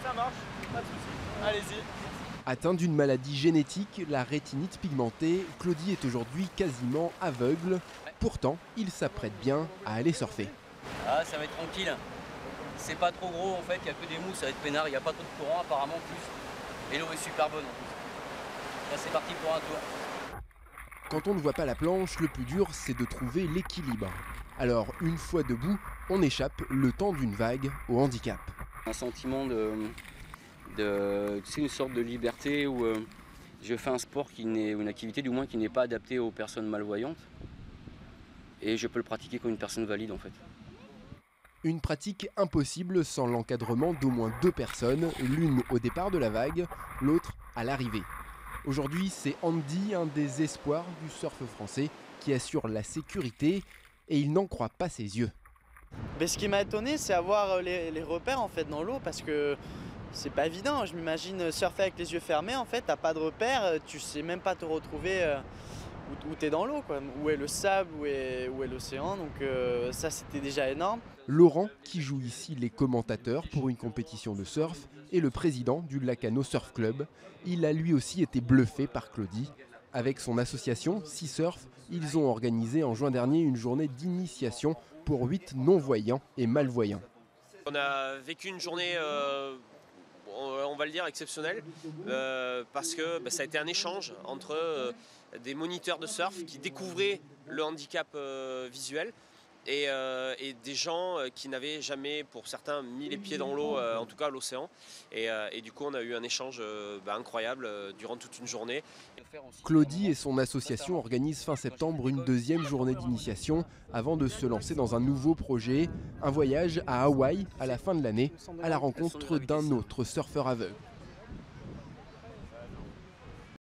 Ça marche, pas de soucis. Allez-y. Atteint d'une maladie génétique, la rétinite pigmentée, Claudie est aujourd'hui quasiment aveugle. Pourtant, il s'apprête bien à aller surfer. Ah, ça va être tranquille. C'est pas trop gros en fait, il n'y a que des moules, ça va être peinard, il n'y a pas trop de courant apparemment en plus. Et l'eau est super bonne en plus. Là c'est parti pour un tour. Quand on ne voit pas la planche, le plus dur c'est de trouver l'équilibre. Alors une fois debout, on échappe le temps d'une vague au handicap. Un sentiment c'est une sorte de liberté où je fais un sport ou une activité du moins qui n'est pas adaptée aux personnes malvoyantes. Et je peux le pratiquer comme une personne valide en fait. Une pratique impossible sans l'encadrement d'au moins 2 personnes, l'une au départ de la vague, l'autre à l'arrivée. Aujourd'hui, c'est Andy, un des espoirs du surf français, qui assure la sécurité et il n'en croit pas ses yeux. Mais ce qui m'a étonné, c'est avoir les repères en fait dans l'eau parce que c'est pas évident. Je m'imagine surfer avec les yeux fermés, en fait, t'as pas de repères, tu sais même pas te retrouver où t'es dans l'eau, quoi. Où est le sable, où est l'océan, donc ça c'était déjà énorme. Laurent, qui joue ici les commentateurs pour une compétition de surf, est le président du Lacano Surf Club. Il a lui aussi été bluffé par Claudie. Avec son association Sea Surf, ils ont organisé en juin dernier une journée d'initiation pour 8 non-voyants et malvoyants. On a vécu une journée, on va le dire, exceptionnelle, parce que ça a été un échange entre des moniteurs de surf qui découvraient le handicap visuel et des gens qui n'avaient jamais, pour certains, mis les pieds dans l'eau, en tout cas à l'océan. Et du coup, on a eu un échange incroyable durant toute une journée. Claudie et son association organisent fin septembre une deuxième journée d'initiation avant de se lancer dans un nouveau projet, un voyage à Hawaï à la fin de l'année, à la rencontre d'un autre surfeur aveugle.